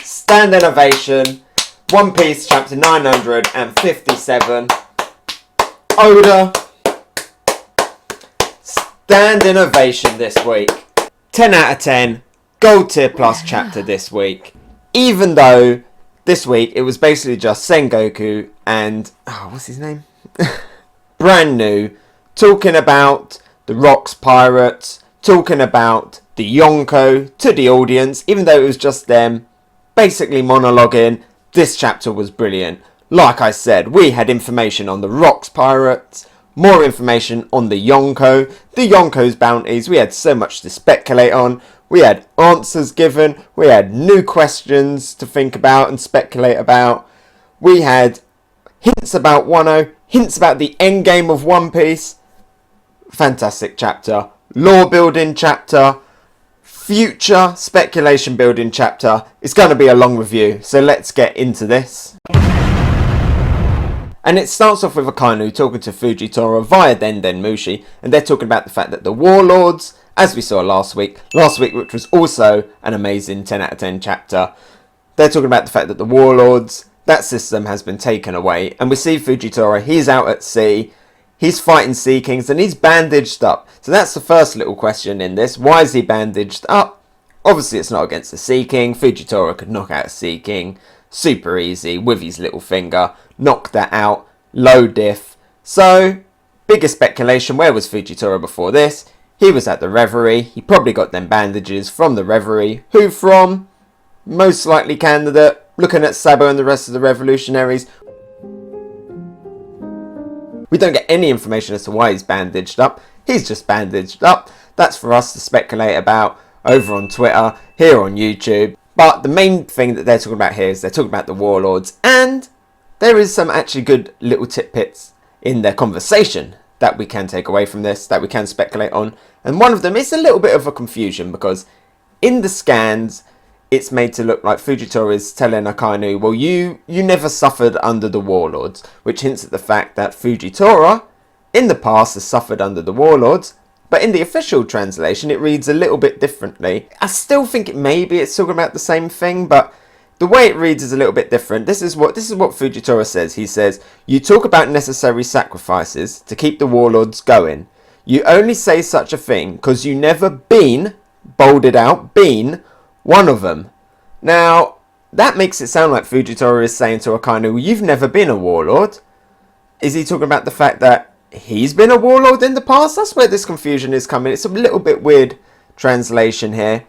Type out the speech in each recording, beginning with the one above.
Standing ovation. One Piece chapter 957. Oda. Standing ovation this week. 10 out of 10. Gold tier plus chapter this week. Even though this week it was basically just Sengoku and... oh, what's his name? Brand New. Talking about the Rocks pirates. Talking about the Yonko to the audience. Even though it was just them basically monologuing. This chapter was brilliant. Like I said, we had information on the Rocks pirates. More information on the Yonko. The Yonko's bounties. We had so much to speculate on. We had answers given. We had new questions to think about and speculate about. We had hints about Wano. Hints about the endgame of One Piece. Fantastic chapter. Lore building chapter. Future speculation building chapter. It's going to be a long review. So let's get into this. And it starts off with Akainu talking to Fujitora via Den Mushi. And they're talking about the fact that the warlords... as we saw last week, which was also an amazing 10 out of 10 chapter, they're talking about the fact that the warlords, that system has been taken away. And we see Fujitora, he's out at sea, he's fighting Sea Kings, and he's bandaged up. So that's the first little question in this. Why is he bandaged up? Obviously it's not against the Sea King. Fujitora could knock out a Sea King super easy with his little finger. Knock that out. Low diff. So, biggest speculation, where was Fujitora before this? He was at the Reverie. He probably got them bandages from the Reverie. Who from? Most likely candidate. Looking at Sabo and the rest of the revolutionaries. We don't get any information as to why he's bandaged up. He's just bandaged up. That's for us to speculate about over on Twitter, here on YouTube. But the main thing that they're talking about here is they're talking about the warlords. And there is some actually good little tidbits in their conversation that we can take away from this, that we can speculate on. And one of them is a little bit of a confusion because in the scans, it's made to look like Fujitora is telling Akainu, well, you never suffered under the warlords, which hints at the fact that Fujitora in the past has suffered under the warlords. But in the official translation, it reads a little bit differently. I still think maybe it's talking about the same thing, but the way it reads is a little bit different. This is what Fujitora says. He says, you talk about necessary sacrifices to keep the warlords going. You only say such a thing because you never been, bolded out, been one of them. Now, that makes it sound like Fujitora is saying to Akainu, well, you've never been a warlord. Is he talking about the fact that he's been a warlord in the past? That's where this confusion is coming. It's a little bit weird translation here.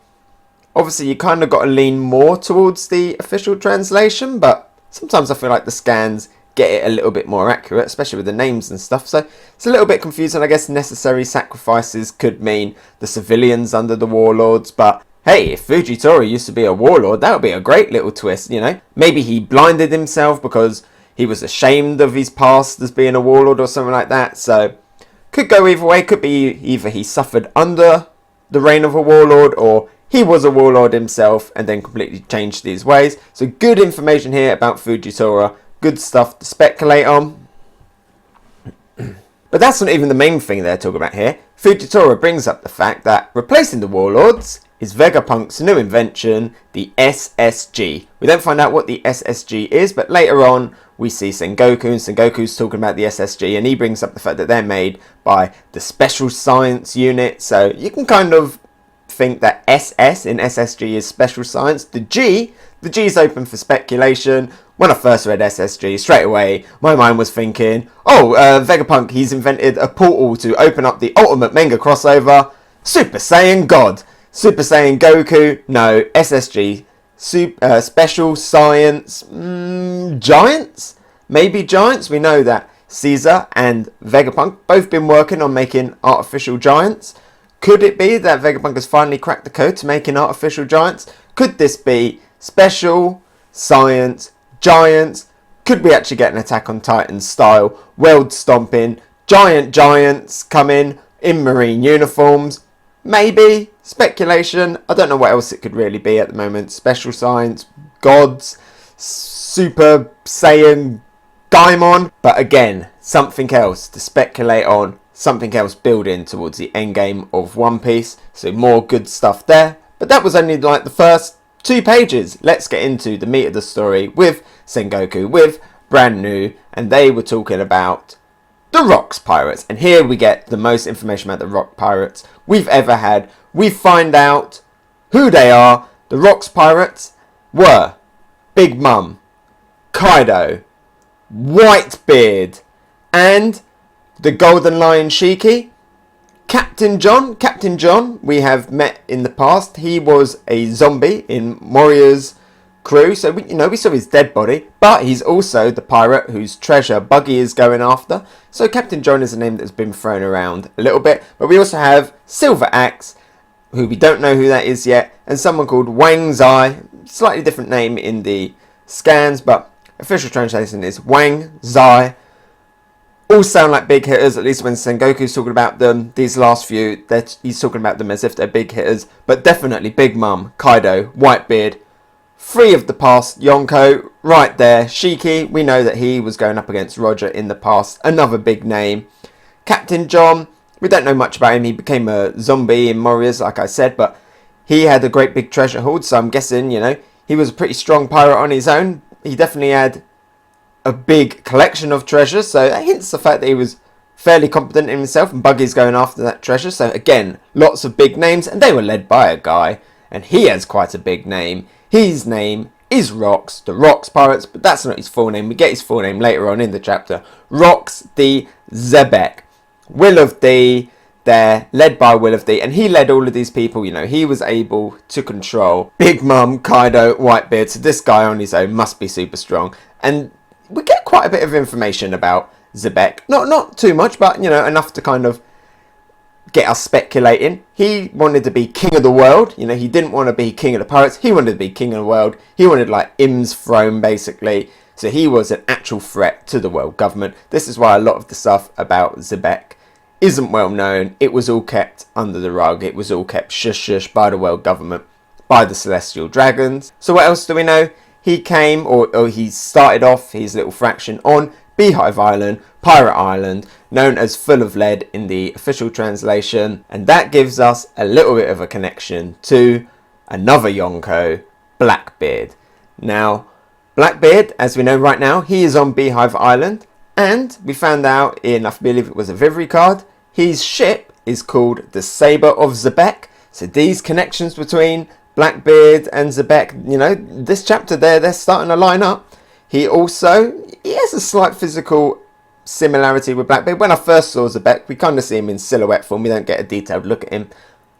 Obviously, you kind of got to lean more towards the official translation, but sometimes I feel like the scans get it a little bit more accurate, especially with the names and stuff. So it's a little bit confusing. I guess necessary sacrifices could mean the civilians under the warlords, but hey, if Fujitora used to be a warlord, that would be a great little twist, you know? Maybe he blinded himself because he was ashamed of his past as being a warlord or something like that. So could go either way. Could be either he suffered under the reign of a warlord or he was a warlord himself and then completely changed his ways. So good information here about Fujitora. Good stuff to speculate on. But that's not even the main thing they're talking about here. Fujitora brings up the fact that replacing the warlords is Vegapunk's new invention, the SSG. We don't find out what the SSG is, but later on we see Sengoku, and Sengoku's talking about the SSG, and he brings up the fact that they're made by the Special Science Unit. So you can kind of think that SS in SSG is Special Science. The G is open for speculation. When I first read SSG, straight away my mind was thinking, oh, Vegapunk, he's invented a portal to open up the ultimate manga crossover, Super Saiyan God. Super Saiyan Goku, no, SSG, Special Science, Giants? Maybe Giants? We know that Caesar and Vegapunk both been working on making artificial giants. Could it be that Vegapunk has finally cracked the code to making artificial giants? Could this be Special Science Giants? Could we actually get an Attack on Titan style, world stomping, giants coming in marine uniforms? Maybe. Speculation. I don't know what else it could really be at the moment. Special Science, Gods, Super Saiyan, Gaimon. But again, something else to speculate on. Something else building towards the endgame of One Piece. So more good stuff there. But that was only like the first 2 pages. Let's get into the meat of the story with Sengoku, with Brand New, and they were talking about the Rocks Pirates. And here we get the most information about the Rock Pirates we've ever had. We find out who they are. The Rocks Pirates were Big Mom, Kaido, Whitebeard, and the Golden Lion Shiki. Captain John, we have met in the past. He was a zombie in Moria's crew, so we saw his dead body, but he's also the pirate whose treasure Buggy is going after. So Captain John is a name that's been thrown around a little bit, but we also have Silver Axe, who we don't know who that is yet, and someone called Wang Zai, slightly different name in the scans, but official translation is Wang Zai. All sound like big hitters, at least when Sengoku's talking about them. These last few, he's talking about them as if they're big hitters, but definitely Big Mom, Kaido, Whitebeard. 3 of the past, Yonko, right there. Shiki, we know that he was going up against Roger in the past, another big name. Captain John, we don't know much about him. He became a zombie in Moria's, like I said, but he had a great big treasure hoard, so I'm guessing, he was a pretty strong pirate on his own. He definitely had a big collection of treasures, so that hints the fact that he was fairly competent in himself, and Buggy's going after that treasure. So again, lots of big names, and they were led by a guy, and he has quite a big name. His name is Rocks, the Rocks Pirates, but that's not his full name. We get his full name later on in the chapter. Rocks D Xebec. Will of D, they're led by Will of D, and he led all of these people. He was able to control Big Mom, Kaido, Whitebeard, so this guy on his own must be super strong. And we get quite a bit of information about Xebec. Not too much, but, enough to kind of get us speculating. He wanted to be king of the world. He didn't want to be king of the pirates. He wanted to be king of the world. He wanted, like, Im's throne, basically. So he was an actual threat to the world government. This is why a lot of the stuff about Xebec isn't well known. It was all kept under the rug. It was all kept shush by the world government, by the Celestial Dragons. So what else do we know? He came, or he started off his little fraction on Beehive Island, Pirate Island, known as Full of Lead in the official translation. And that gives us a little bit of a connection to another Yonko, Blackbeard. Now, Blackbeard, as we know right now, he is on Beehive Island. And we found out in, I believe it was a Reverie card, his ship is called the Saber of Xebec. So these connections between Blackbeard and Xebec, this chapter they're starting to line up. He has a slight physical similarity with Blackbeard. When I first saw Xebec, we kind of see him in silhouette form. We don't get a detailed look at him.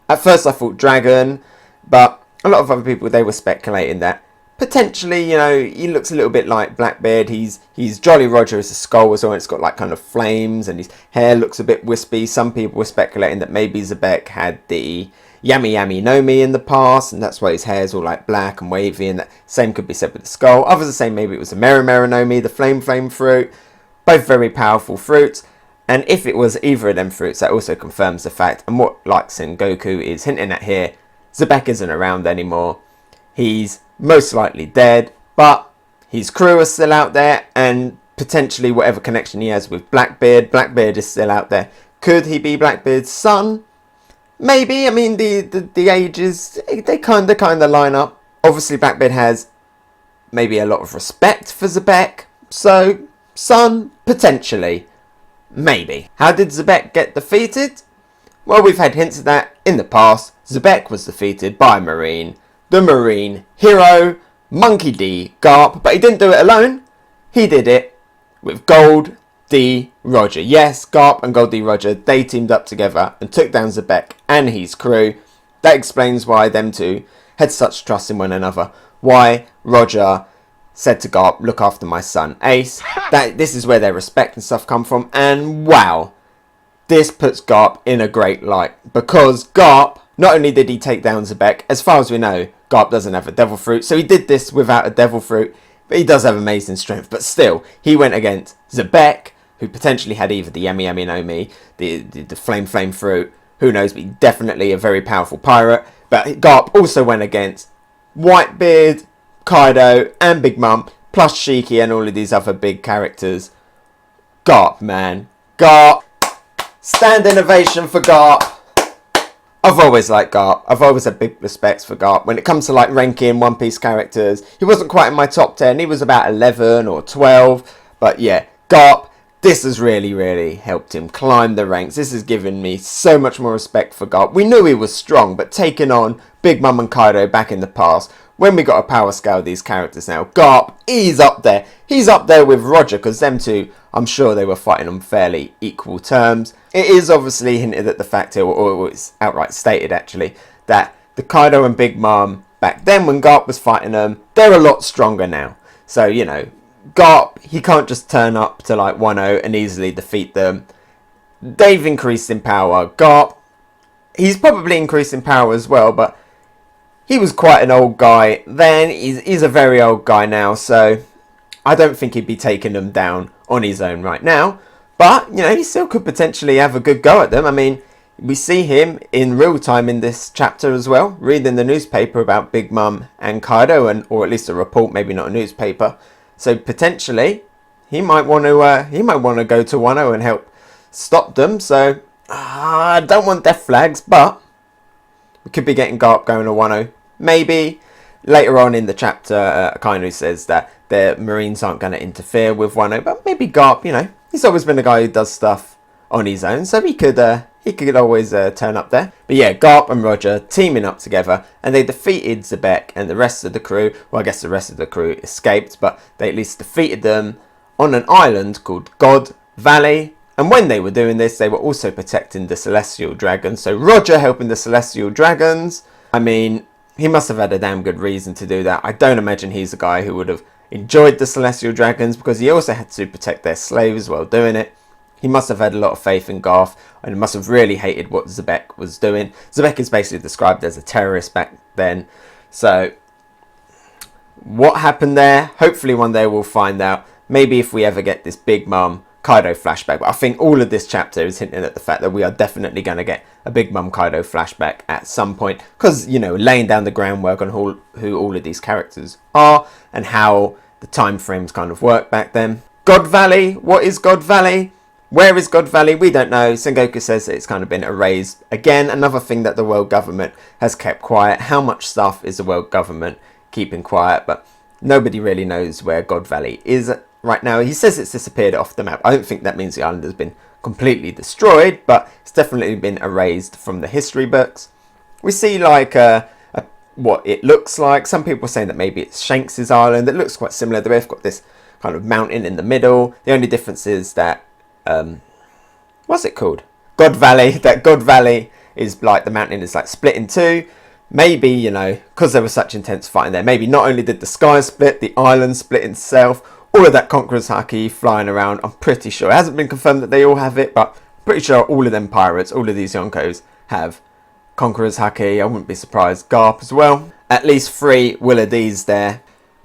At first I thought dragon, but a lot of other people, they were speculating that potentially, he looks a little bit like Blackbeard. He's Jolly Roger as a skull as well. It's got like kind of flames, and his hair looks a bit wispy. Some people were speculating that maybe Xebec had the Yami Yami no Mi in the past, and that's why his hair's all like black and wavy, and that same could be said with the skull. Others are saying maybe it was the Mera no Mi, the flame fruit. Both very powerful fruits, and if it was either of them fruits, that also confirms the fact, and what like Sengoku is hinting at here, Xebec isn't around anymore. He's most likely dead, but his crew are still out there, and potentially whatever connection he has with Blackbeard is still out there. Could he be Blackbeard's son? Maybe. I mean, the ages, they kind of line up. Obviously, Blackbeard has maybe a lot of respect for Xebec, so son, potentially. Maybe. How did Xebec get defeated? Well, we've had hints of that in the past. Xebec was defeated by a Marine. The Marine hero, Monkey D Garp, but he didn't do it alone. He did it with Gol D Roger. Yes, Garp and Gol D Roger, they teamed up together and took down Xebec and his crew. That explains why them two had such trust in one another. Why Roger said to Garp, look after my son Ace. This is where their respect and stuff come from. And wow, this puts Garp in a great light, because Garp, not only did he take down Xebec, as far as we know, Garp doesn't have a devil fruit, so he did this without a devil fruit, but he does have amazing strength. But still, he went against Xebec, who potentially had either the Yami Yami no Mi, the flame fruit, who knows, but definitely a very powerful pirate. But Garp also went against Whitebeard, Kaido, and Big Mom, plus Shiki and all of these other big characters. Garp, man. Garp. Stand innovation for Garp. I've always liked Garp. I've always had big respects for Garp. When it comes to like ranking One Piece characters, he wasn't quite in my top 10. He was about 11 or 12. But yeah, Garp, this has really, really helped him climb the ranks. This has given me so much more respect for Garp. We knew he was strong, but taking on Big Mom and Kaido back in the past, when we got a power scale of these characters now, Garp, he's up there. He's up there with Roger, because them two, I'm sure they were fighting on fairly equal terms. It is obviously hinted at the fact here, or it's outright stated actually, that the Kaido and Big Mom back then when Garp was fighting them, they're a lot stronger now. So, you know, Garp, he can't just turn up to like Wano and easily defeat them. They've increased in power. Garp, he's probably increased in power as well, but he was quite an old guy then. He's a very old guy now, so I don't think he'd be taking them down on his own right now. But, you know, he still could potentially have a good go at them. I mean, we see him in real time in this chapter as well, reading the newspaper about Big Mom and Kaido, or at least a report, maybe not a newspaper. So potentially, he might want to go to Wano and help stop them. So I don't want death flags, but we could be getting Garp going to Wano. Maybe later on in the chapter, Akainu says that the Marines aren't going to interfere with Wano, but maybe Garp, you know, he's always been a guy who does stuff on his own, so he could always turn up there. But yeah, Garp and Roger teaming up together, and they defeated Xebec and the rest of the crew. Well, I guess the rest of the crew escaped, but they at least defeated them on an island called God Valley. And when they were doing this, they were also protecting the Celestial Dragons. So Roger helping the Celestial Dragons. I mean, he must have had a damn good reason to do that. I don't imagine he's a guy who would have enjoyed the Celestial Dragons, because he also had to protect their slaves while doing it. He must have had a lot of faith in Garp, and must have really hated what Xebec was doing. Xebec is basically described as a terrorist back then. So what happened there? Hopefully one day we'll find out. Maybe if we ever get this Big Mom Kaido flashback. But I think all of this chapter is hinting at the fact that we are definitely going to get a Big Mom Kaido flashback at some point, because, you know, laying down the groundwork on who all of these characters are and how the time frames kind of work back then. God Valley, what is God Valley? Where is God Valley? We don't know. Sengoku says that it's kind of been erased. Again, another thing that the world government has kept quiet. How much stuff is the world government keeping quiet? But nobody really knows where God Valley is right now. He says it's disappeared off the map. I don't think that means the island has been completely destroyed, but it's definitely been erased from the history books. We see like what it looks like. Some people are saying that maybe it's Shanks' island. It looks quite similar. They've got this kind of mountain in the middle. The only difference is that what's it called? God Valley. That God Valley is like the mountain is like split in two. Maybe, you know, because there was such intense fighting there, maybe not only did the sky split, the island split itself. All of that Conqueror's Haki flying around, I'm pretty sure. It hasn't been confirmed that they all have it, but I'm pretty sure all of them pirates, all of these Yonkos have Conqueror's Haki. I wouldn't be surprised. Garp as well. At least 3 Willardees there.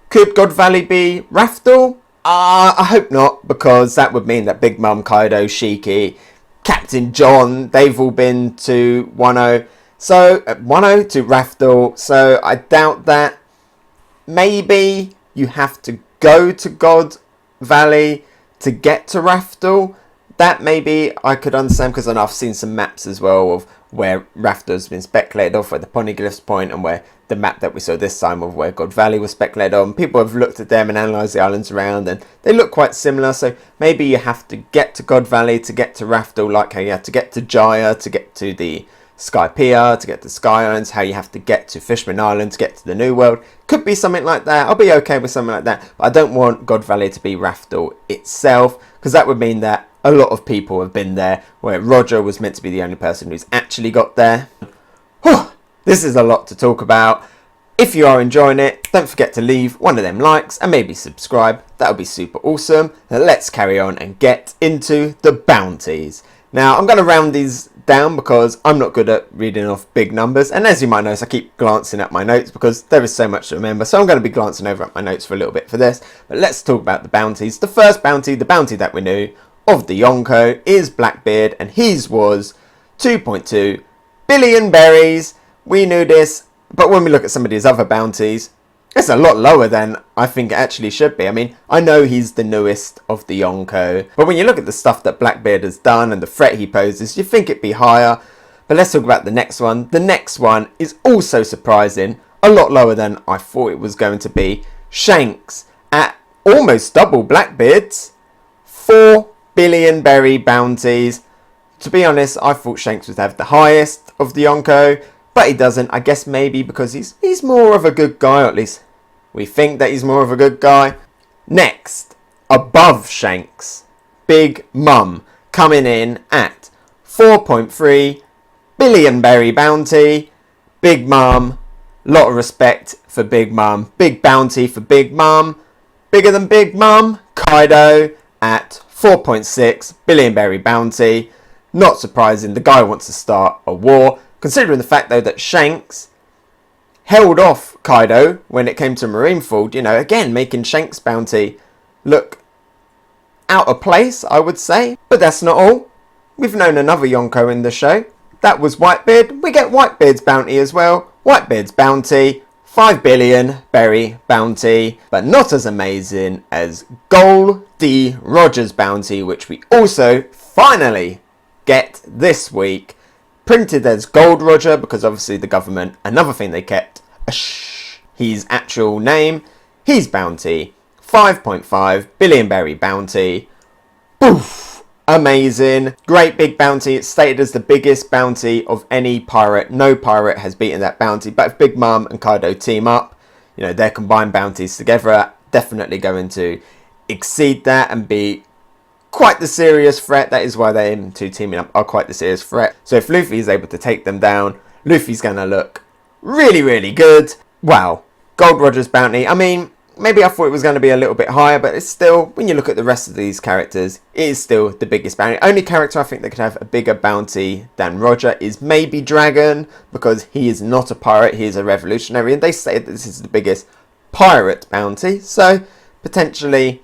Could God Valley be Raftel? I hope not, because that would mean that Big Mom, Kaido, Shiki, Captain John, they've all been to Wano. So, Wano to Raftel. So, I doubt that. Maybe you have to go to God Valley to get to Raftel. That maybe I could understand, because I know I've seen some maps as well of where Raftel's been speculated off, where the Poneglyphs point, and where the map that we saw this time of where God Valley was speculated on. People have looked at them and analysed the islands around, and they look quite similar. So maybe you have to get to God Valley to get to Raftel, like how you have to get to Jaya to get to the Skypiea, to get to Sky Islands, how you have to get to Fishman Island to get to the New World. Could be something like that. I'll be okay with something like that. But I don't want God Valley to be Raftel itself, because that would mean that a lot of people have been there, where Roger was meant to be the only person who's actually got there. Whew, this is a lot to talk about. If you are enjoying it, don't forget to leave one of them likes and maybe subscribe. That would be super awesome. Now let's carry on and get into the bounties. Now I'm going to round these down because I'm not good at reading off big numbers, and as you might notice, I keep glancing at my notes because there is so much to remember, so I'm going to be glancing over at my notes for a little bit for this. But let's talk about the bounties. The first bounty, the bounty that we knew of the Yonko, is Blackbeard, and his was 2.2 billion berries. We knew this, but when we look at some of these other bounties, it's a lot lower than I think it actually should be. I mean, I know he's the newest of the Yonko, but when you look at the stuff that Blackbeard has done and the threat he poses, you think it'd be higher. But let's talk about the next one. The next one is also surprising, a lot lower than I thought it was going to be. Shanks at almost double Blackbeard's, 4 billion berry bounties. To be honest, I thought Shanks would have the highest of the Yonko, but he doesn't. I guess maybe because he's more of a good guy, or at least we think that he's more of a good guy. Next, above Shanks, Big Mum coming in at 4.3 billion berry bounty. Big Mum, lot of respect for Big Mum. Big bounty for Big Mum. Bigger than Big Mum, Kaido at 4.6 billion berry bounty. Not surprising, the guy wants to start a war. Considering the fact though that Shanks held off Kaido when it came to Marineford, you know, again making Shanks' bounty look out of place, I would say. But that's not all. We've known another Yonko in the show. That was Whitebeard. We get Whitebeard's bounty as well. Whitebeard's bounty, 5 billion berry bounty, but not as amazing as Gol D Roger's bounty, which we also finally get this week. Printed as Gol D Roger because obviously the government, another thing they kept, his actual name, his bounty, 5.5 billion berry bounty. Boof! Amazing. Great big bounty. It's stated as the biggest bounty of any pirate. No pirate has beaten that bounty. But if Big Mom and Kaido team up, you know, their combined bounties together are definitely going to exceed that and be quite the serious threat. That is why them two teaming up are quite the serious threat. So if Luffy is able to take them down, Luffy's going to look really, really good. Wow. Gol D Roger's bounty. I mean, maybe I thought it was going to be a little bit higher, but it's still, when you look at the rest of these characters, it is still the biggest bounty. Only character I think that could have a bigger bounty than Roger is maybe Dragon, because he is not a pirate, he is a revolutionary, and they say that this is the biggest pirate bounty, so potentially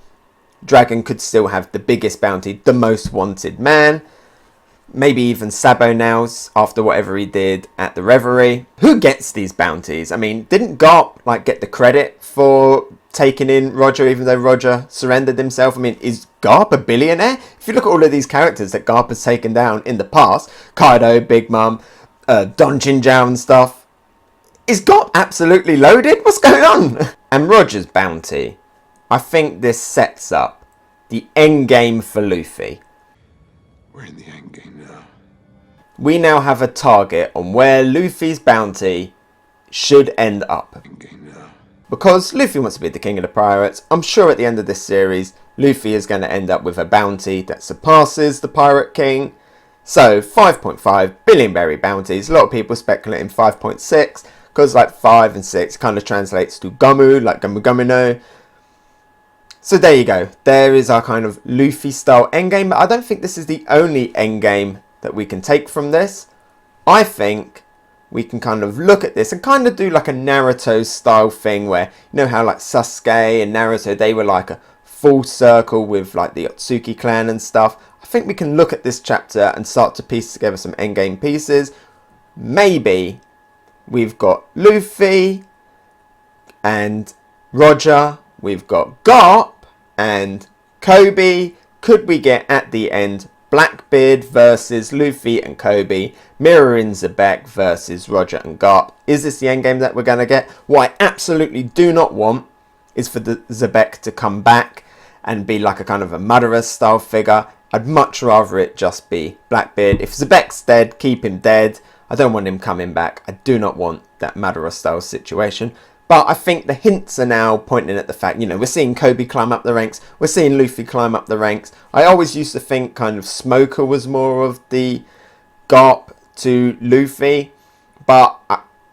Dragon could still have the biggest bounty, the most wanted man. Maybe even Sabo now, after whatever he did at the Reverie. Who gets these bounties? I mean, didn't Garp get the credit for taking in Roger, even though Roger surrendered himself? I mean, is Garp a billionaire? If you look at all of these characters that Garp has taken down in the past, Kaido, Big Mom, Don Jinjao and stuff, is Garp absolutely loaded? What's going on? And Roger's bounty, I think this sets up the endgame for Luffy. We're in the endgame now. We now have a target on where Luffy's bounty should end up. Endgame now. Because Luffy wants to be the king of the pirates, I'm sure at the end of this series, Luffy is going to end up with a bounty that surpasses the Pirate King. So 5.5 billion berry bounties. A lot of people speculating 5.6 because 5 and 6 kind of translates to Gamu, like Gamu Gamu no. So there you go. There is our kind of Luffy style endgame. But I don't think this is the only endgame that we can take from this. I think we can kind of look at this and kind of do like a Naruto style thing where, you know how Sasuke and Naruto, they were like a full circle with the Otsuki clan and stuff. I think we can look at this chapter and start to piece together some endgame pieces. Maybe we've got Luffy and Roger. We've got Garp and Kobe. Could we get at the end Blackbeard versus Luffy and Kobe, mirroring Xebec versus Roger and Garp? Is this the endgame that we're going to get? What I absolutely do not want is for the Xebec to come back and be like a kind of a Madara style figure. I'd much rather it just be Blackbeard. If Xebec's dead, keep him dead. I don't want him coming back. I do not want that Madara style situation. But I think the hints are now pointing at the fact, we're seeing Kobe climb up the ranks. We're seeing Luffy climb up the ranks. I always used to think kind of Smoker was more of the Garp to Luffy. But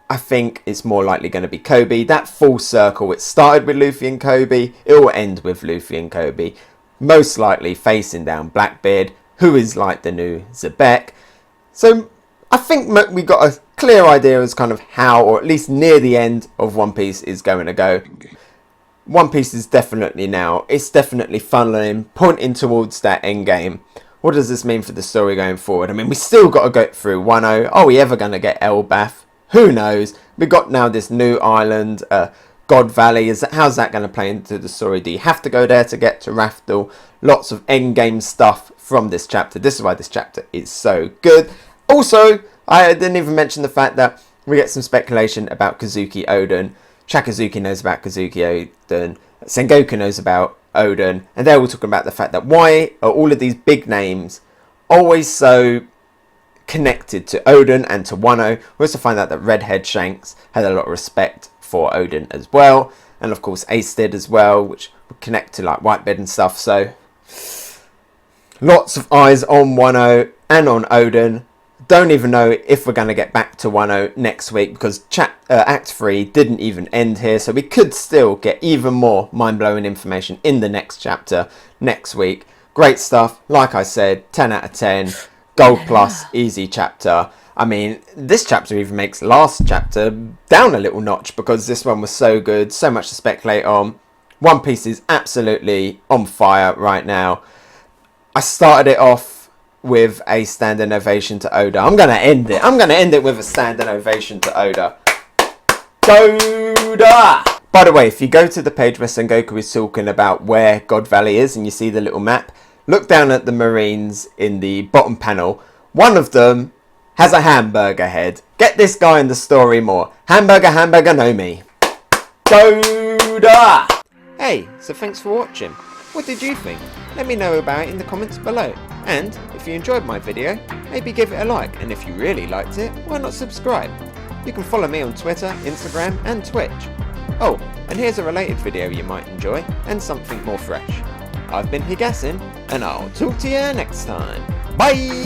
I think it's more likely going to be Kobe. That full circle, it started with Luffy and Kobe. It will end with Luffy and Kobe. Most likely facing down Blackbeard, who is like the new Xebec. So I think we got a clear idea as kind of how, or at least near the end of One Piece is going to go. One Piece is definitely now, it's definitely funneling, pointing towards that end game. What does this mean for the story going forward? I mean, we still got to go through Wano. Are we ever going to get Elbaf? Who knows? We got now this new island, God Valley. How's that going to play into the story? Do you have to go there to get to Raftel? Lots of end game stuff from this chapter. This is why this chapter is so good. Also, I didn't even mention the fact that we get some speculation about Kazuki Oden. Shakazuki knows about Kazuki Oden. Sengoku knows about Oden. And they're all talking about the fact that why are all of these big names always so connected to Oden and to Wano. We also find out that Redhead Shanks had a lot of respect for Oden as well. And of course Ace did as well, which would connect to like Whitebeard and stuff. So lots of eyes on Wano and on Oden. Don't even know if we're going to get back to Wano next week because Act 3 didn't even end here. So we could still get even more mind-blowing information in the next chapter next week. Great stuff. Like I said, 10 out of 10. Gold plus, easy chapter. I mean, this chapter even makes last chapter down a little notch because this one was so good. So much to speculate on. One Piece is absolutely on fire right now. I started it off with a standing ovation to Oda. I'm going to end it. I'm going to end it with a standing ovation to Oda. Oda! By the way, if you go to the page where Sengoku is talking about where God Valley is and you see the little map, look down at the Marines in the bottom panel. One of them has a hamburger head. Get this guy in the story more. Hamburger, hamburger, no me. Goda! Hey, so thanks for watching. What did you think? Let me know about it in the comments below. And if you enjoyed my video, maybe give it a like. And if you really liked it, why not subscribe? You can follow me on Twitter, Instagram and Twitch. Oh, and here's a related video you might enjoy and something more fresh. I've been Hegassen, and I'll talk to you next time. Bye!